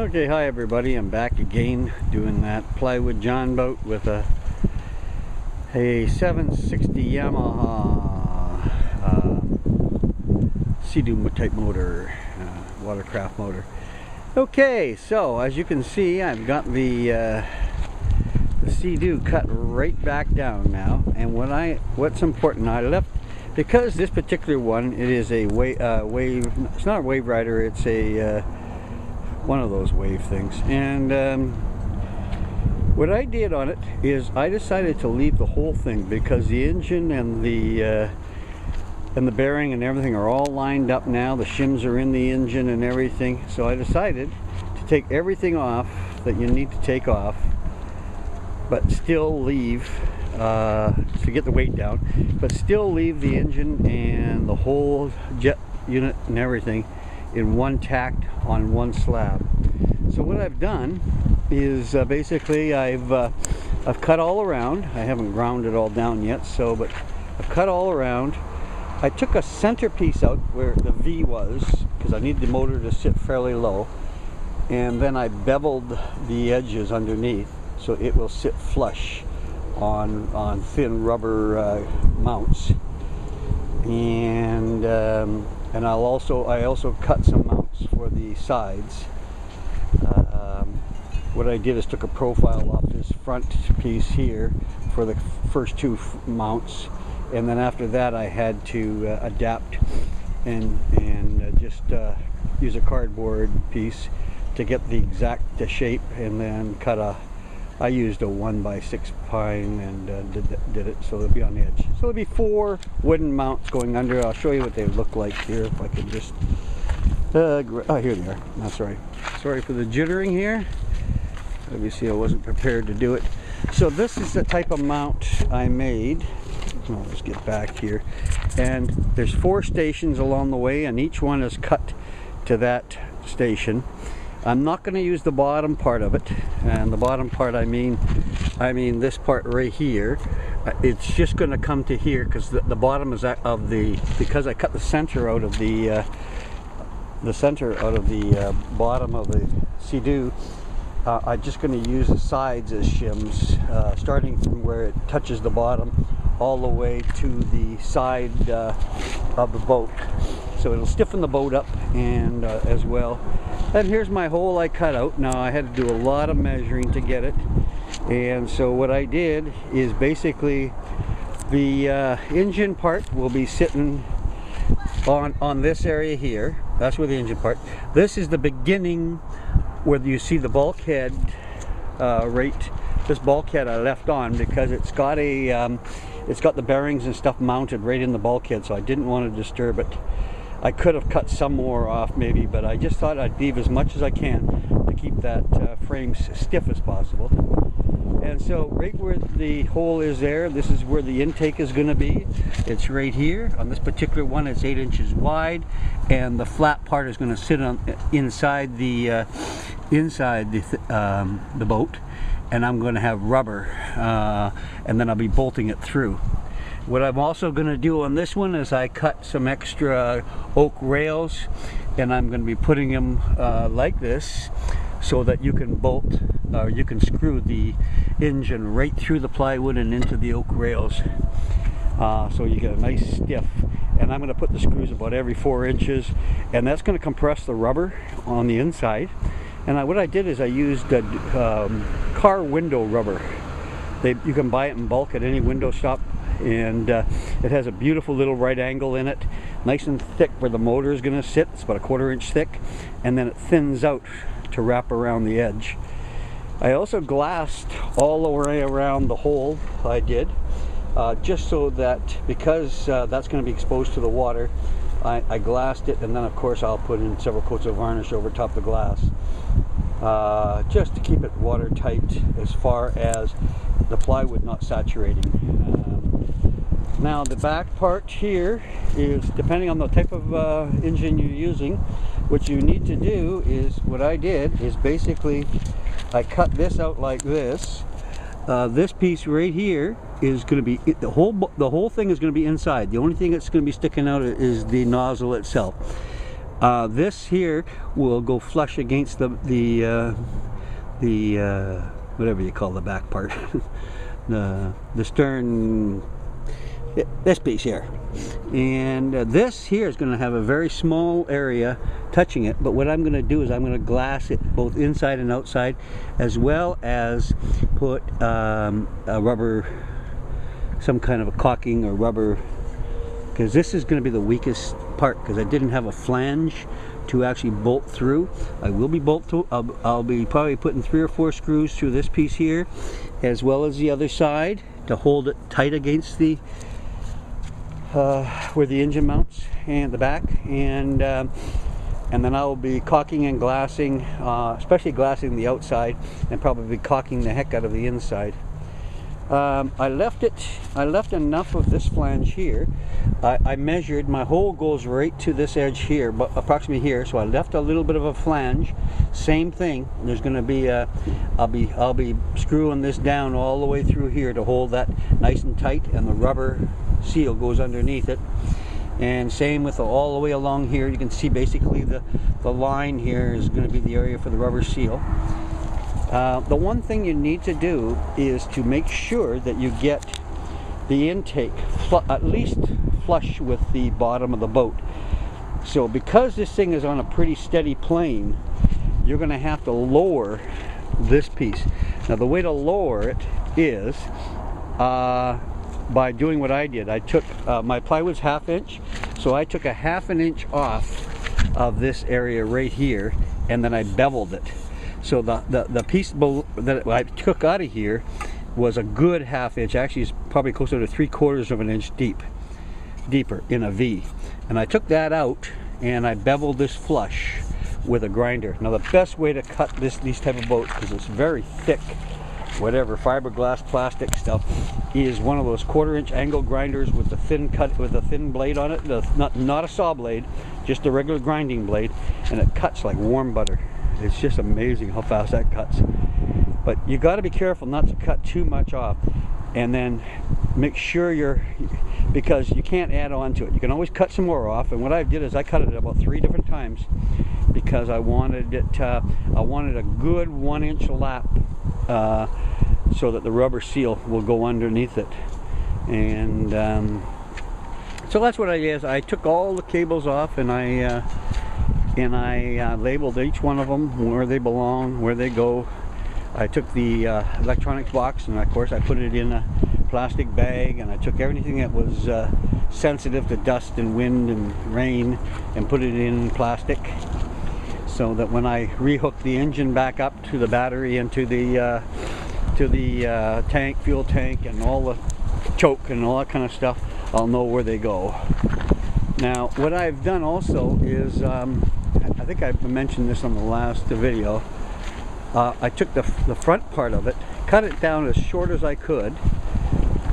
Okay, hi everybody. I'm back again doing that plywood John boat with a 760 Yamaha Sea-Doo type motor, watercraft motor. Okay, so as you can see, I've got the Sea-Doo cut right back down now. And what's important, I left, because this particular one, it is a wave. It's not a wave rider. It's a one of those wave things. And what I did on it is I decided to leave the whole thing because the engine and the bearing and everything are all lined up now. The shims are in the engine and everything. So I decided to take everything off that you need to take off, but still leave to get the weight down, but still leave the engine and the whole jet unit and everything in one tacked on one slab. So what I've done is basically I've cut all around. I haven't ground it all down yet, but I've cut all around. I took a centerpiece out where the V was because I need the motor to sit fairly low, and then I beveled the edges underneath so it will sit flush on thin rubber mounts. And I also cut some mounts for the sides. What I did is took a profile off this front piece here for the first two mounts, and then after that I had to adapt and just use a cardboard piece to get the exact shape, and then I used a 1x6 pine and did it so they'll be on the edge. So there'll be 4 wooden mounts going under. I'll show you what they look like here if I can just oh, here they are. That's right. Sorry for the jittering here. Obviously I wasn't prepared to do it. So this is the type of mount I made. I'll just get back here. And there's 4 stations along the way, and each one is cut to that station. I'm not going to use the bottom part of it, and the bottom part I mean this part right here. It's just going to come to here because the bottom is because I cut the center out of the bottom of the Sea-Doo. I'm just going to use the sides as shims, starting from where it touches the bottom all the way to the side of the boat. So it'll stiffen the boat up and as well. And here's my hole I cut out. Now I had to do a lot of measuring to get it. And so what I did is basically the engine part will be sitting on this area here. That's where the engine part. This is the beginning where you see the bulkhead right. This bulkhead I left on because it's got the bearings and stuff mounted right in the bulkhead, so I didn't want to disturb it. I could have cut some more off maybe, but I just thought I'd leave as much as I can to keep that frame stiff as possible. And so right where the hole is there, this is where the intake is going to be. It's right here. On this particular one, it's 8 inches wide, and the flat part is going to sit on inside the boat, and I'm going to have rubber, and then I'll be bolting it through. What I'm also going to do on this one is I cut some extra oak rails, and I'm going to be putting them like this so that you can you can screw the engine right through the plywood and into the oak rails, so you get a nice stiff. And I'm going to put the screws about every 4 inches, and that's going to compress the rubber on the inside. And what I did is I used car window rubber. You can buy it in bulk at any window shop, and it has a beautiful little right angle in it, nice and thick where the motor is going to sit. It's about a 1/4 inch thick, and then it thins out to wrap around the edge. I also glassed all the way around the hole. I did just so that, because that's going to be exposed to the water, I glassed it, and then of course I'll put in several coats of varnish over top the glass, just to keep it watertight as far as the plywood not saturating. Now the back part here is, depending on the type of engine you're using, what you need to do is, what I did is basically I cut this out like this. This piece right here is going to be, the whole thing is going to be inside. The only thing that's going to be sticking out is the nozzle itself. This here will go flush against the whatever you call the back part, the stern, this piece here. And this here is going to have a very small area touching it, but what I'm going to do is I'm going to glass it both inside and outside, as well as put a rubber, some kind of a caulking or rubber, because this is going to be the weakest part, because I didn't have a flange to actually bolt through. I will be I'll be probably putting 3 or 4 screws through this piece here, as well as the other side, to hold it tight against the where the engine mounts and the back, and then I will be caulking and glassing, especially glassing the outside, and probably caulking the heck out of the inside. I left enough of this flange here. I measured, my hole goes right to this edge here, but approximately here, so I left a little bit of a flange. Same thing, there's going to be I'll be screwing this down all the way through here to hold that nice and tight, and the rubber seal goes underneath it. And same with all the way along here. You can see basically the line here is going to be the area for the rubber seal. The one thing you need to do is to make sure that you get the intake at least flush with the bottom of the boat. So because this thing is on a pretty steady plane, you're going to have to lower this piece. Now the way to lower it is by doing what I did. I took my plywood's 1/2 inch, so I took a 1/2 inch off of this area right here, and then I beveled it. So the piece that I took out of here was a good 1/2 inch. Actually, it's probably closer to 3/4 of an inch deeper in a V. And I took that out and I beveled this flush with a grinder. Now the best way to cut these type of boats, because it's very thick, whatever fiberglass plastic stuff, is one of those 1/4 inch angle grinders with the thin cut, with a thin blade on it. Not a saw blade, just a regular grinding blade, and it cuts like warm butter. It's just amazing how fast that cuts. But you got to be careful not to cut too much off, and then make sure because you can't add on to it. You can always cut some more off, and what I did is I cut it about 3 different times, because I wanted it. I wanted a good 1 inch lap, so that the rubber seal will go underneath it. And so that's what I did. I took all the cables off, and I labeled each one of them where they belong, where they go. I took the electronics box, and of course I put it in a plastic bag, and I took everything that was sensitive to dust and wind and rain and put it in plastic, so that when I rehook the engine back up to the battery and to the tank, fuel tank, and all the choke and all that kind of stuff, I'll know where they go. Now what I've done also is, I think I mentioned this on the last video, I took the front part of it, cut it down as short as I could,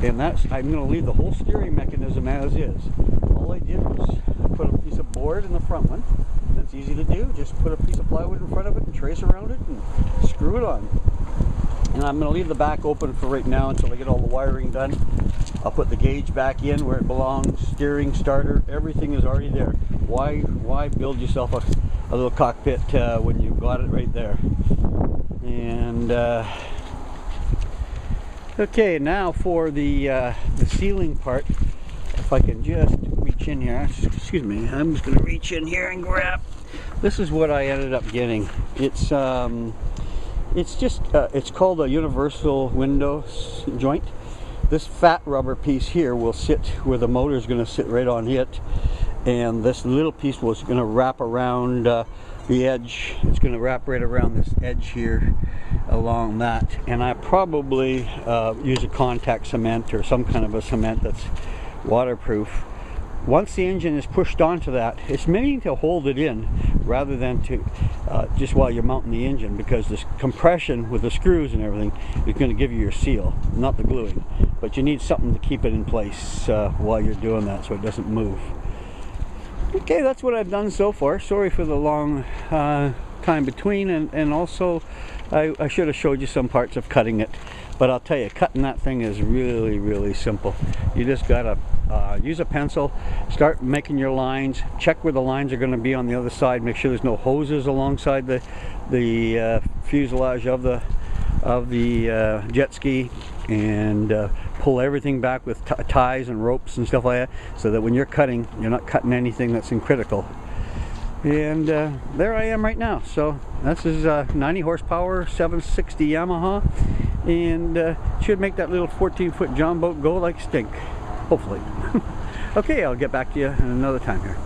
and I'm going to leave the whole steering mechanism as is. All I did was put a piece of board in the front one. That's easy to do. Just put a piece of plywood in front of it and trace around it and screw it on. And I'm going to leave the back open for right now until I get all the wiring done. I'll put the gauge back in where it belongs, steering, starter, everything is already there. Why build yourself a little cockpit when you've got it right there? And okay, now for the sealing part. If I can just reach in here, excuse me, I'm just going to reach in here and grab. This is what I ended up getting. It's just it's called a universal window joint. This fat rubber piece here will sit where the motor is going to sit right on it, and this little piece was going to wrap around the edge. It's going to wrap right around this edge here along that, and I probably use a contact cement or some kind of a cement that's waterproof. Once the engine is pushed onto that, it's meant to hold it in rather than to just while you're mounting the engine, because this compression with the screws and everything is going to give you your seal, not the gluing. But you need something to keep it in place while you're doing that, so it doesn't move. Okay, that's what I've done so far. Sorry for the long time between, and also I should have showed you some parts of cutting it. But I'll tell you, cutting that thing is really, really simple. You just gotta use a pencil, start making your lines, check where the lines are going to be on the other side, make sure there's no hoses alongside the fuselage of the jet ski, and pull everything back with ties and ropes and stuff like that, so that when you're cutting, you're not cutting anything that's critical. And there I am right now. So this is 90 horsepower 760 Yamaha, and should make that little 14-foot John boat go like stink, hopefully. Okay, I'll get back to you another time here.